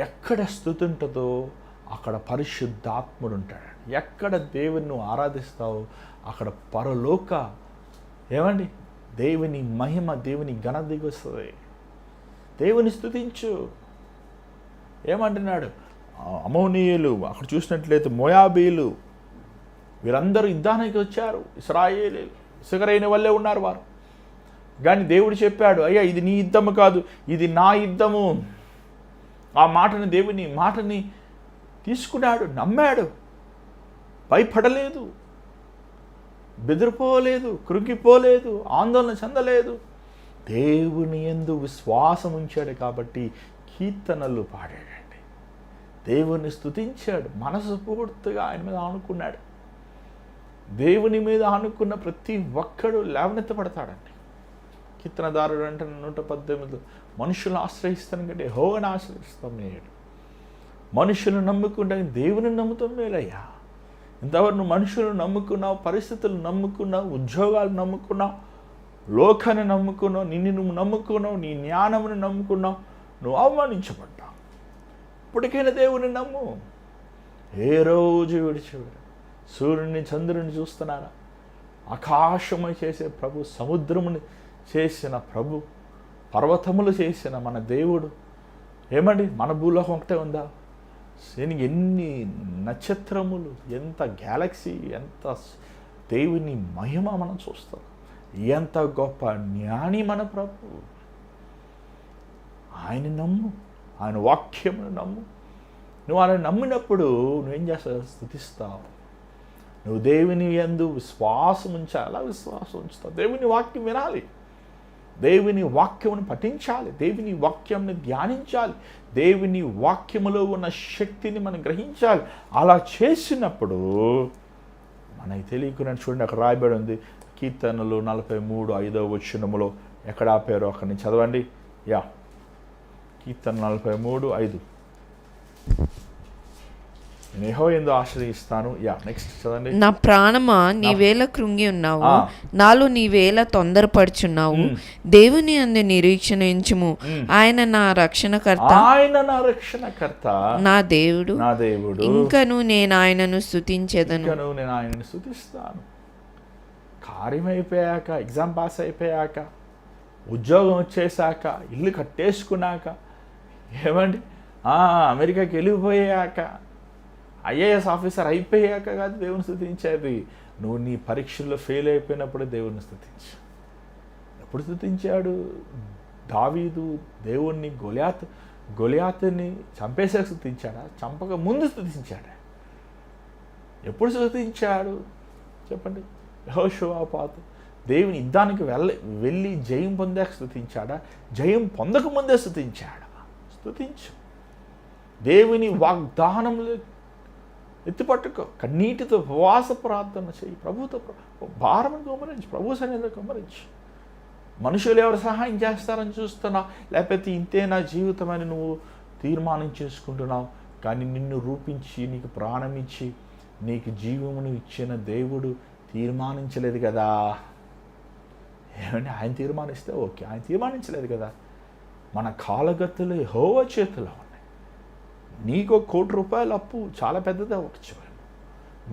ఎక్కడ స్తుతి ఉంటుందో అక్కడ పరిశుద్ధాత్ముడు ఉంటాడు. ఎక్కడ దేవుని ఆరాధిస్తావో అక్కడ పరలోక ఏమండి దేవుని మహిమ, దేవుని ఘన దిగొస్తుంది. దేవుని స్తుతించు. ఏమంటున్నాడు? అమోనీయులు, అక్కడ చూసినట్లయితే మోయాబీలు, వీరందరూ యుద్ధానికి వచ్చారు. ఇశ్రాయేలీలు ఇసుకరైన వల్లే ఉన్నారు వారు. కానీ దేవుడు చెప్పాడు, అయ్యా ఇది నీ యుద్ధము కాదు, ఇది నా యుద్ధము. ఆ మాటని, దేవుని మాటని తీసుకున్నాడు, నమ్మాడు, భయపడలేదు, బెదిరిపోలేదు, కృంగిపోలేదు, ఆందోళన చెందలేదు. దేవుని యందు విశ్వాసం ఉంచాడు కాబట్టి కీర్తనలు పాడాడండి. దేవుని స్తుతించాడు, మనసు పూర్తిగా ఆయన మీద ఆనుకున్నాడు. దేవుని మీద ఆనుకున్న ప్రతి ఒక్కడు లేవనెత్తపడతాడండి. కీర్తనదారుడు అంటే 118 మనుషులను ఆశ్రయిస్తాను కంటే యెహోవాను ఆశ్రయిస్తాం నేడు. మనుషులను నమ్ముకుంటే దేవుని నమ్ముతాం మేలయ్యా. ఇంతవరకు నువ్వు మనుషులను నమ్ముకున్నావు, పరిస్థితులు నమ్ముకున్నావు, ఉద్యోగాలు నమ్ముకున్నావు, లోకాన్ని నమ్ముకున్నావు, నిన్ను నువ్వు నమ్ముకున్నావు, నీ జ్ఞానమును నమ్ముకున్నావు, నువ్వు అవమానించబడ్డావు. ఇప్పటికైనా దేవుని నమ్ము. ఏ రోజు విడిచిపెడు. సూర్యుని చంద్రుని చూస్తున్నారా? ఆకాశము చేసే ప్రభు, సముద్రముని చేసిన ప్రభు, పర్వతములు చేసిన మన దేవుడు. ఏమండి, మన భూలోకం ఒకటే ఉందా? ఎన్ని నక్షత్రములు, ఎంత గ్యాలక్సీ, ఎంత దేవుని మహిమ మనం చూస్తాం. ఎంత గొప్ప జ్ఞాని మన ప్రభు. ఆయన నమ్ము, ఆయన వాక్యమును నమ్ము. నువ్వు ఆయన నమ్మినప్పుడు నువ్వేం చేస్తావు? స్తుతిస్తావు. నువ్వు దేవుని యందు విశ్వాసం ఉంచాలి. అలా విశ్వాసం ఉంచుతావు. దేవుని వాక్యం వినాలి, దేవుని వాక్యమును పఠించాలి, దేవుని వాక్యంని ధ్యానించాలి, దేవుని వాక్యములో ఉన్న శక్తిని మనం గ్రహించాలి. అలా చేసినప్పుడు మనకి తెలియకుండా, చూడండి అక్కడ రాయబడి ఉంది, కీర్తనలు 43:5 ఎక్కడ ఆపారో అక్కడి నుంచి చదవండి. కీర్తన 43:5. నేను యెహోవాయందు ఆశ్రయిస్తాను. నెక్స్ట్ చదవండి. నా ప్రాణమా నీవేళ కృంగి ఉన్నావు, నాలో నీవేళ తొందరపడుచున్నావు. దేవుని అందు నిరీక్షణ ఉంచుము, ఆయన నా రక్షణకర్త, ఆయన నా రక్షణకర్త, నా దేవుడు, నా దేవుడు. ఇంకను నేను ఆయనను స్తుతించెదను. ఇంకను నేను ఆయనను స్తుతిస్తాను. కార్యం అయిపోయాక, ఎగ్జామ్ పాస్ అయిపోయాక, ఉద్యోగం వచ్చేసాక, ఇల్లు కట్టేసుకున్నాక, ఏమండి అమెరికాకి వెళ్ళిపోయాక, ఐఏఎస్ ఆఫీసర్ అయిపోయాక కాదు దేవుని స్తుతించేది. నువ్వు నీ పరీక్షల్లో ఫెయిల్ అయిపోయినప్పుడు దేవుని స్తుతించు. ఎప్పుడు స్తుతించాడు దావీదు దేవుణ్ణి? గొలియాతుని చంపేసాక స్తుతించాడా? చంపక ముందు స్తుతించాడా? ఎప్పుడు స్తుతించాడు చెప్పండి? యెహోషువపాతు దేవుని యుద్ధానికి వెళ్ళి జయం పొందాక స్తుతించాడా? జయం పొందక ముందే స్తుతించాడా? స్తుతించు. దేవుని వాగ్దానంలో ఎత్తిపట్టుకో, కన్నీటితో ఉపవాస ప్రార్థన చేయి, ప్రభుతో భారమును కుమ్మరించి, ప్రభు సన్నిధిలో కుమ్మరించి. మనుషులు ఎవరు సహాయం చేస్తారని చూస్తున్నావు, లేకపోతే ఇంతే నా జీవితం అని నువ్వు తీర్మానం చేసుకుంటున్నావు. కానీ నిన్ను రూపించి, నీకు ప్రాణం ఇచ్చి, నీకు జీవమును ఇచ్చిన దేవుడు తీర్మానించలేదు కదా. ఏమంటే ఆయన తీర్మానిస్తే ఓకే, ఆయన తీర్మానించలేదు కదా. మన కాలగతులు యెహోవా చేతిలో ఉన్నాయి. నీకు ₹1,00,00,000 అప్పు చాలా పెద్దది అవ్వచ్చు.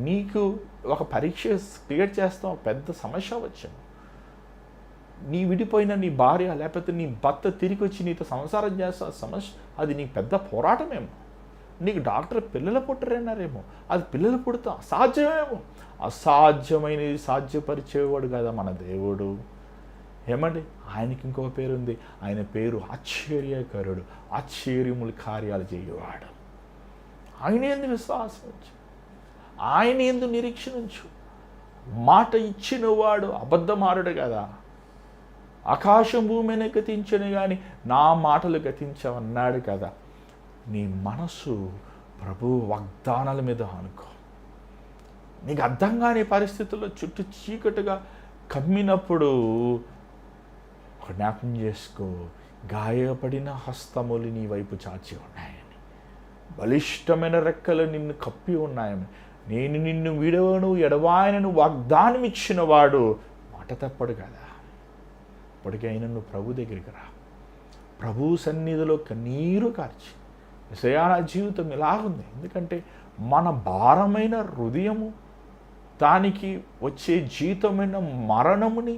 నీకు ఒక పరీక్ష క్లియర్ చేస్తాం, పెద్ద సమస్య వచ్చాను. నీ విడిపోయిన నీ భార్య లేకపోతే నీ భర్త తిరిగి వచ్చి నీతో సంసారం చేస్తా సమస్య, అది నీకు పెద్ద పోరాటమేమో. నీకు డాక్టర్ పిల్లలు పుట్టరేనారేమో, అది పిల్లలు పుడతా అసాధ్యమేమో. అసాధ్యమైనది సాధ్యపరిచేవాడు కదా మన దేవుడు. ఏమండి, ఆయనకి ఇంకో పేరు ఉంది. ఆయన పేరు ఆశ్చర్యకరుడు, ఆశ్చర్యములు కార్యాలు చేయవాడు. ఆయన యందు విశ్వాసం ఉంచు, ఆయన యందు నిరీక్షణ ఉంచు. మాట ఇచ్చిన వాడు అబద్ధమాడడు కదా. ఆకాశం భూమిని గతించను కానీ నా మాటలు గతించవన్నాడు కదా. నీ మనసు ప్రభు వాగ్దానాల మీద అనుకో. నీకు అర్థం కాని పరిస్థితుల్లో చుట్టూ చీకటిగా కమ్మినప్పుడు జ్ఞాపకం చేసుకో, గాయపడిన హస్తములు నీ వైపు చాచి ఉన్నాయని, బలిష్టమైన రెక్కలు నిన్ను కప్పి ఉన్నాయని, నేను నిన్ను విడవను ఎడవాయనను వాగ్దానం ఇచ్చిన వాడు మాట తప్పడు కదా. ఇప్పటికైనా నువ్వు ప్రభు దగ్గరికి రా, ప్రభు సన్నిధిలో కన్నీరు కార్చి, యేసయ్యా నా జీవితం ఇలాగుంది. ఎందుకంటే మన భారమైన హృదయము, దానికి వచ్చే జీతమైన మరణముని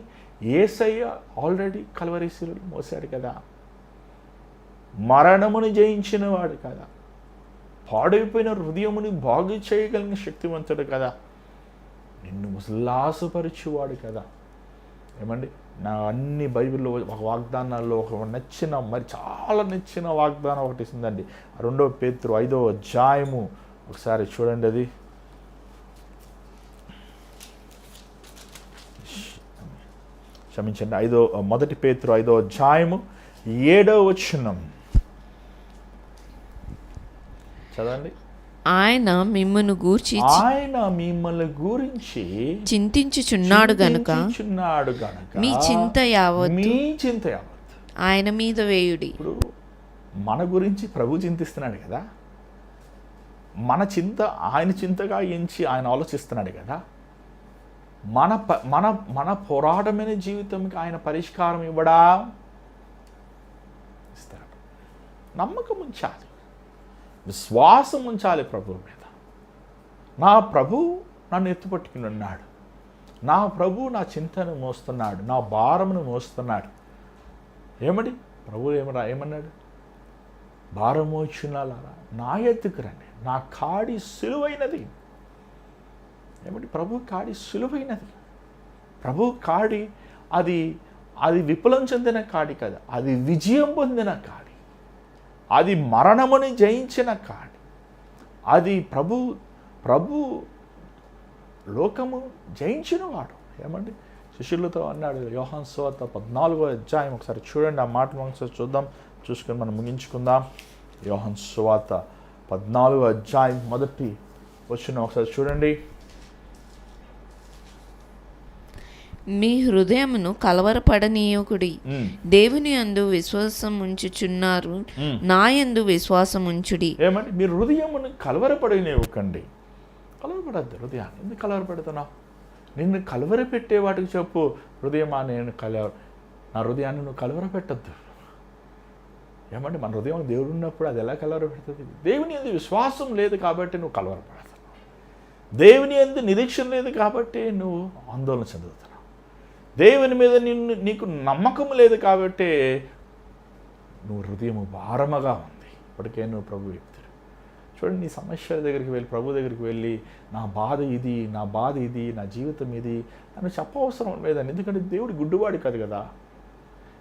యేసయ్య ఆల్రెడీ కల్వరి శిలువలో మోసాడు కదా. మరణముని జయించిన వాడు కదా. పాడైపోయిన హృదయముని బాగు చేయగలిగిన శక్తివంతుడు కదా. నిన్ను ఉల్లాసపరిచేవాడు కదా. ఏమండి, నా అన్ని బైబిల్లో ఒక వాగ్దానాల్లో ఒక నచ్చిన, మరి చాలా నచ్చిన వాగ్దానం ఒకటి ఇస్తుందండి. 2 పేతురు 5వ అధ్యాయము ఒకసారి చూడండి. అది క్షమించండి, 1 పేతురు 5వ అధ్యాయము 7వ వచనం చదవండి. ఆయన మిమ్మల్ని గురించి చింతించుచున్నాడు గనుక మీ చింత యావత్తు ఆయన మీద వేయుడి. ఇప్పుడు మన గురించి ప్రభు చింతిస్తున్నాడు కదా. మన చింత ఆయన చింతగా ఎంచి ఆయన ఆలోచిస్తున్నాడు కదా. మన మన మన పోరాటమైన జీవితంకి ఆయన పరిష్కారం ఇవ్వడా ఇస్తాడు. నమ్మకం ఉంచాలి, విశ్వాసం ఉంచాలి ప్రభువు మీద. నా ప్రభు నన్ను ఎత్తుపట్టుకుని ఉన్నాడు, నా ప్రభు నా చింతను మోస్తున్నాడు, నా భారమును మోస్తున్నాడు. ఏమడి ప్రభు ఏమన్నాడు? భారం మోచున్నారా నా ఎత్తుకు రండి, నా కాడి సులువైనది. ఏమంటే ప్రభు కాడి సులువైనది. ప్రభు కాడి అది విఫలం చెందిన కాడి కాదు, అది విజయం పొందిన కాడి, అది మరణముని జయించిన కాడి. అది ప్రభు లోకము జయించిన వాడు. ఏమండి శిష్యులతో అన్నాడు, యోహాను సువార్త 14వ అధ్యాయం ఒకసారి చూడండి. ఆ మాట ఒకసారి చూద్దాం, చూసుకొని మనం ముగించుకుందాం. యోహాను సువార్త 14వ అధ్యాయం మొదటి వచనం ఒకసారి చూడండి. మీ హృదయమును కలవరపడనీయకుడి, దేవుని యందు విశ్వాసం ఉంచుచున్నారు, నా యందు విశ్వాసం ఉంచుడి. ఏమంటే మీరు హృదయమును కలవరపడనివ్వకండి. కలవరపడద్దు హృదయాన్ని. ఎందుకు కలవరపెడుతున్నావు? నిన్ను కలవర పెట్టే వాటికి చెప్పు, హృదయమా నా హృదయాన్ని నువ్వు కలవర పెట్టద్దు. ఏమంటే మన హృదయం దేవుడు ఉన్నప్పుడు అది ఎలా కలవర పెడుతుంది? దేవుని యందు విశ్వాసం లేదు కాబట్టి నువ్వు కలవరపడుతున్నావు. దేవుని యందు నిరీక్షణ లేదు కాబట్టి నువ్వు ఆందోళన చెందుతున్నావు. దేవుని మీద నీకు నమ్మకం లేదు కాబట్టి నువ్వు హృదయము భారముగా ఉంది. ఇప్పటికే నువ్వు ప్రభు చెప్తాడు. చూడండి, నీ సమస్యల దగ్గరికి వెళ్ళి, ప్రభు దగ్గరికి వెళ్ళి, నా బాధ ఇది, నా జీవితం ఇది అని చెప్పవసరం లేదండి. ఎందుకంటే దేవుడు గుడ్డువాడు కాదు కదా.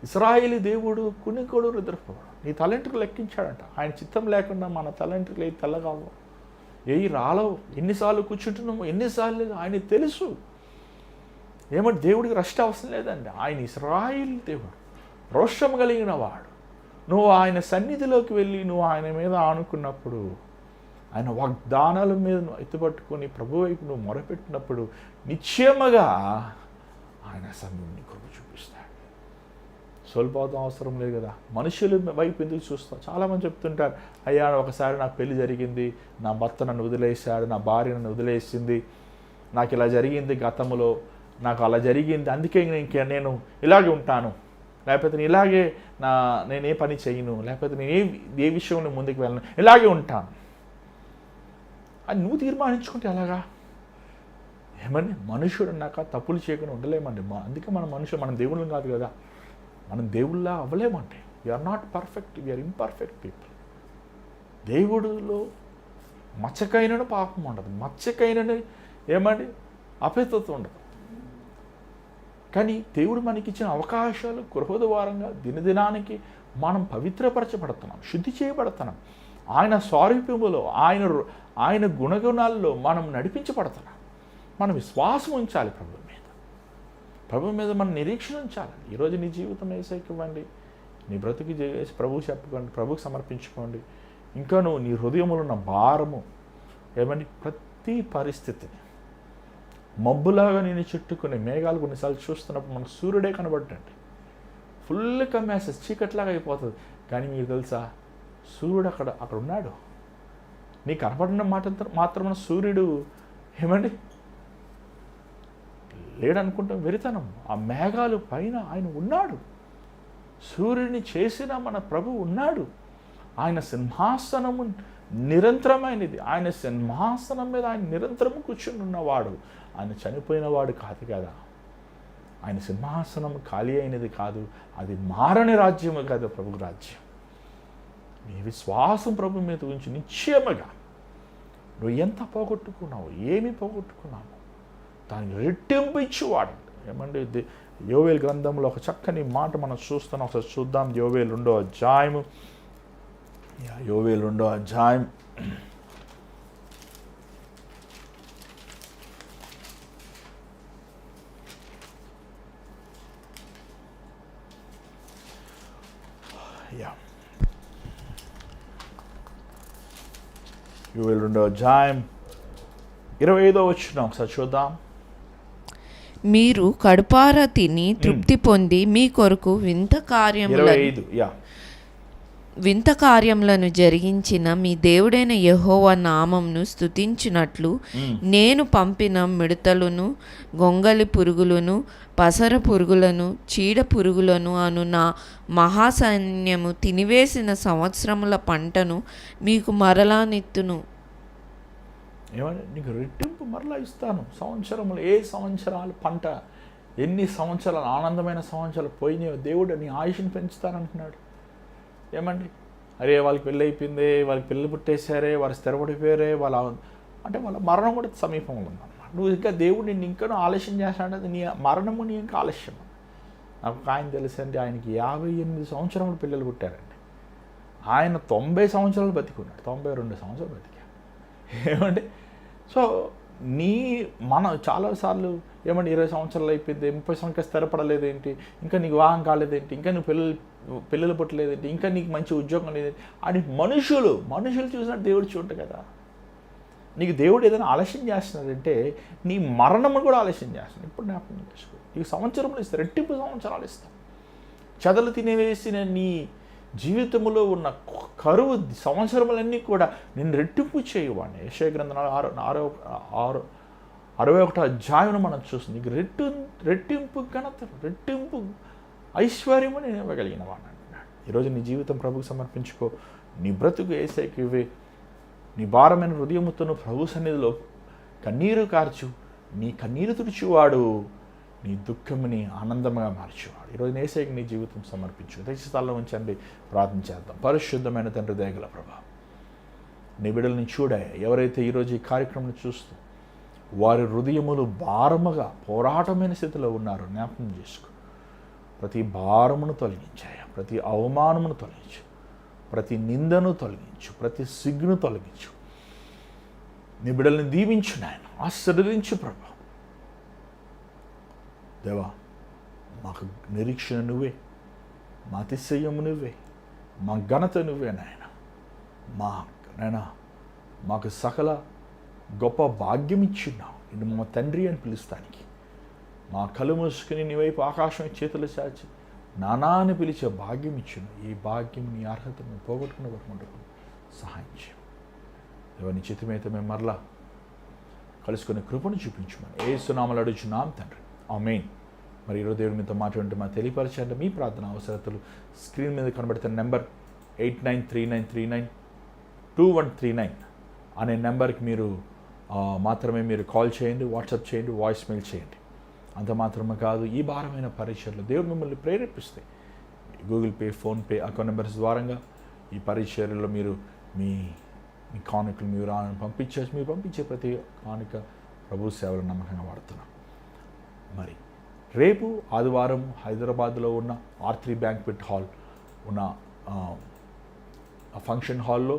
ఇశ్రాయేలీ దేవుడు కునికోడు నిద్రపోడు. నీ తలంటుకు లెక్కించాడంట. ఆయన చిత్తం లేకుండా మన తలంటులు ఏ తెల్లగావు, ఏ రాలవు. ఎన్నిసార్లు కూర్చుంటున్నామో, ఎన్నిసార్లు ఆయన తెలుసు. ఏమంటే దేవుడికి రెస్ట్ అవసరం లేదండి. ఆయన ఇశ్రాయేలు దేవుడు, రోషం కలిగిన వాడు. నువ్వు ఆయన సన్నిధిలోకి వెళ్ళి నువ్వు ఆయన మీద ఆనుకున్నప్పుడు, ఆయన వాగ్దానాల మీద నువ్వు ఎత్తుపట్టుకొని ప్రభు వైపు నువ్వు మొరపెట్టినప్పుడు నిశ్చయముగా ఆయన సన్నిధిని కృప చూపిస్తాడు. సోల్పోతాం అవసరం లేదు కదా. మనుషుల వైపు ఎందుకు చూస్తాం? చాలామంది చెప్తుంటారు, అయ్యా ఒకసారి నాకు పెళ్లి జరిగింది, నా భర్త నన్ను వదిలేశాడు, నా భార్య నన్ను వదిలేసింది, నాకు ఇలా జరిగింది గతంలో, నాకు అలా జరిగింది, అందుకే నేను ఇలాగే ఉంటాను, లేకపోతే నేను ఏ పని చేయను, లేకపోతే నేను ఏ విషయంలో ముందుకు వెళ్ళను, ఇలాగే ఉంటాను అని నువ్వు తీర్మానించుకుంటే ఎలాగా? ఏమండి మనుషుడు అన్నాక తప్పులు చేయకుండా ఉండలేమండి. అందుకే మనం దేవుళ్ళం కాదు కదా. మనం దేవుళ్ళ అవ్వలేమండి. We are not perfect, we are imperfect people. దేవుడిలో మచ్చకైనను పాపం ఉండదు, మచ్చకైనను ఏమండి అపవిత్రత ఉండదు. కానీ దేవుడు మనకిచ్చిన అవకాశాలు కృహోద్వారంగా దినదినానికి మనం పవిత్రపరచబడుతున్నాం, శుద్ధి చేయబడుతున్నాం. ఆయన స్వరూపములో, ఆయన గుణగుణాల్లో మనం నడిపించబడుతున్నాం. మనం విశ్వాసం ఉంచాలి ప్రభు మీద మనం నిరీక్షణ ఉంచాలి. ఈరోజు నీ జీవితం యేసుకి ఇవ్వండి, నీ బ్రతుకు ప్రభువు చెప్పుకోండి, ప్రభువుకి సమర్పించుకోండి. ఇంకా నువ్వు నీ హృదయంలో ఉన్న భారము ఏమండి ప్రతి పరిస్థితిని మబ్బులాగా నేను చుట్టుకుని మేఘాలు కొన్నిసార్లు చూస్తున్నప్పుడు మనకు సూర్యుడే కనబడ్డండి, ఫుల్ కమ్మేసేసి చీకట్లాగా అయిపోతుంది. కానీ మీకు తెలుసా, సూర్యుడు అక్కడ ఉన్నాడు. నీ కనబడిన మాత్రమే సూర్యుడు ఏమండి లేడనుకుంటాం, వెరితనం. ఆ మేఘాలు పైన ఆయన ఉన్నాడు. సూర్యుడిని చేసిన మన ప్రభు ఉన్నాడు. ఆయన సింహాసనము నిరంతరమైనది. ఆయన సింహాసనం మీద ఆయన నిరంతరము కూర్చుని ఉన్నవాడు. ఆయన చనిపోయినవాడు కాదు కదా. ఆయన సింహాసనం ఖాళీ అయినది కాదు, అది మారని రాజ్యము కాదు ప్రభు రాజ్యం. నీ విశ్వాసం ప్రభు మీద ఉంచి నిశ్చయముగా నువ్వు ఎంత పోగొట్టుకున్నావు, ఏమి పోగొట్టుకున్నావు, దాన్ని రెట్టింపు ఇచ్చేవాడు. ఏమంటే యోవేలు గ్రంథంలో ఒక చక్కని మాట మనం చూస్తున్నాం. ఒకసారి చూద్దాం. యోవేలు 2వ అధ్యాయము. యోవేలు 2వ అధ్యాయం. యోవేలు 2వ అధ్యాయం 25వ వచనం ఒకసారి చూద్దాం. మీరు కడుపారా తిని తృప్తి పొంది మీ కొరకు వింత కార్యములను వింత కార్యములను జరిగించిన మీ దేవుడైన యెహోవా నామంను స్తుతించినట్లు నేను పంపిన మిడతలను, గొంగలి పురుగులను, పసర పురుగులను, చీడ పురుగులను అను నా మహాసైన్యము తినివేసిన సంవత్సరముల పంటను మీకు మరలా నెత్తును. ఏమంటే నీకు రెట్టింపు మరలా ఇస్తాను. సంవత్సరములు, ఏ సంవత్సరాలు పంట, ఎన్ని సంవత్సరాలు ఆనందమైన సంవత్సరాలు పోయినాయో దేవుడు నీ ఆయుష్ని పెంచుతానంటున్నాడు. ఏమండి, అరే వాళ్ళకి పెళ్ళి అయిపోయింది, వాళ్ళకి పిల్లలు పుట్టేశారే, వారు స్థిరపడిపోయారే, అంటే వాళ్ళ మరణం కూడా సమీపంలో ఉందన్నమాట. నువ్వు ఇంకా దేవుడు నిన్ను ఇంకా ఆలస్యం చేస్తాడంటే నీ మరణము నీ ఇంకా ఆలస్యం. నాకు ఆయన తెలుసండి, ఆయనకి 58 సంవత్సరాలు పిల్లలు పుట్టారండి. ఆయన 90 సంవత్సరాలు బతికున్నాడు, 92 సంవత్సరాలు బతికాడు. ఏమండి, సో మనం చాలాసార్లు ఏమంటే 20 సంవత్సరాలు అయిపోయింది, 30 సంవత్సరాలు స్థిరపడలేదు ఏంటి, ఇంకా నీకు వివాహం కాలేదేంటి, ఇంకా నువ్వు పిల్లలు పుట్టలేదేంటి, ఇంకా నీకు మంచి ఉద్యోగం లేదేంటి అని మనుషులు చూసినట్టు దేవుడు చూడట కదా. నీకు దేవుడు ఏదైనా ఆలస్యం చేస్తున్నాడంటే నీ మరణము కూడా ఆలస్యం చేస్తున్నాడు. ఇప్పుడు జ్ఞాపకం చేసుకో, నీకు సంవత్సరంలో ఇస్తా, రెట్టింపు సంవత్సరాలు ఇస్తాం. చెదలు తినేవేసిన నీ జీవితంలో ఉన్న కరువు సంవత్సరములన్నీ కూడా నేను రెట్టింపు చేయవాడిని. యెషయా గ్రంథం 61 అధ్యాయం మనం చూస్తుంది. నీకు రెట్టింపు ఘనత, రెట్టింపు ఐశ్వర్యము నేను ఇవ్వగలిగిన వాడిని అంటున్నాడు. ఈరోజు నీ జీవితం ప్రభుకు సమర్పించుకో, నీ బ్రతుకు యేసయ్యకి ఇవ్వే, నీ భారమైన హృదయముతో ప్రభు సన్నిధిలో కన్నీరు కార్చు. నీ కన్నీరు తుడిచివాడు నీ దుఃఖముని ఆనందంగా మార్చేవాడు. ఈరోజు యేసయ్యకి నీ జీవితం సమర్పించు. దయచేసి ఉంచండి, ప్రార్థన చేద్దాం. పరిశుద్ధమైన తండ్రి, దయగల ప్రభా, నీ బిడ్డల్ని చూడాయి. ఎవరైతే ఈరోజు ఈ కార్యక్రమం చూస్తూ వారి హృదయములు భారముగా పోరాటమైన స్థితిలో ఉన్నారో జ్ఞాపకం చేసుకో. ప్రతి భారమును తొలగించాయా, ప్రతి అవమానమును తొలగించు, ప్రతి నిందను తొలగించు, ప్రతి సిగ్గును తొలగించు. నీ బిడ్డల్ని దీవించు నాయన, ఆశీర్వదించు ప్రభా. దేవా, మాకు నిరీక్షణ నువ్వే, మా అతిశయము నువ్వే, మా ఘనత నువ్వే నాయన. మాకు సకల గొప్ప భాగ్యం ఇచ్చిన్నావు. ఇది మా తండ్రి అని పిలుస్తానికి మా కళ్ళు మూసుకుని నీ వైపు ఆకాశం చేతులు చాచి నానా అని పిలిచే భాగ్యం ఇచ్చును. ఈ భాగ్యం, నీ అర్హతను పోగొట్టుకున్న వరకు సహాయం చేయం. ఎవరిని చిత్తమైతే మేము మరలా కలుసుకునే కృపను చూపించమని యేసు నామములో అడుగుచున్నాం తండ్రి, ఆమేన్. మరి ఈరోజు దేవుడు మీతో మాట్లాడుతూ మా తెలియపరచండి. మీ ప్రార్థన అవసరతలు స్క్రీన్ మీద కనబడుతున్న నెంబర్ 8939392139 అనే నెంబర్కి మాత్రమే మీరు కాల్ చేయండి, వాట్సాప్ చేయండి, వాయిస్ మెయిల్ చేయండి. అంత మాత్రమే కాదు, ఈ భారమైన పరిచర్యలో దేవుడు మిమ్మల్ని ప్రేరేపిస్తే Google Pay, PhonePe account numbers ద్వారంగా ఈ పరిచర్యలో మీరు మీ కానుకలు మీరు పంపించవచ్చు. మీరు పంపించే ప్రతి కానుక ప్రభు సేవలు నమ్మకంగా వాడుతున్నాం. మరి రేపు ఆదివారం హైదరాబాద్లో ఉన్న R3 బ్యాంక్వెట్ హాల్ ఉన్న ఫంక్షన్ హాల్లో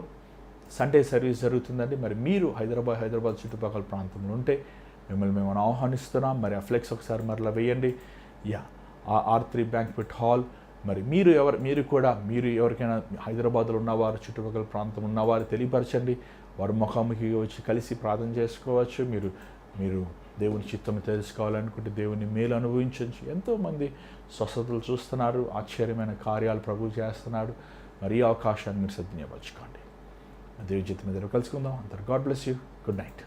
సండే సర్వీస్ జరుగుతుందండి. మరి మీరు హైదరాబాద్ చుట్టుపక్కల ప్రాంతంలో ఉంటే మిమ్మల్ని మేము ఆహ్వానిస్తున్నాం. మరి ఆ ఫ్లెక్స్ ఒకసారి మరలా వేయండి. ఆ R3 బ్యాంక్వెట్ హాల్. మరి మీరు ఎవరికైనా హైదరాబాద్లో ఉన్నవారు, చుట్టుపక్కల ప్రాంతం ఉన్నవారు తెలియపరచండి. వారు ముఖాముఖిగా వచ్చి కలిసి ప్రార్థన చేసుకోవచ్చు. మీరు దేవుని చిత్తం తెలుసుకోవాలనుకుంటే దేవుని మేలు అనుభవించవచ్చు. ఎంతోమంది స్వస్థతలు చూస్తున్నారు, ఆశ్చర్యమైన కార్యాలు ప్రభు చేస్తున్నాడు. మరి ఈ అవకాశాన్ని మీరు సద్వినియోగపరచుకోండి. దేవుని చిత్తం కలుసుకుందాం. అందరూ God bless you. Good night.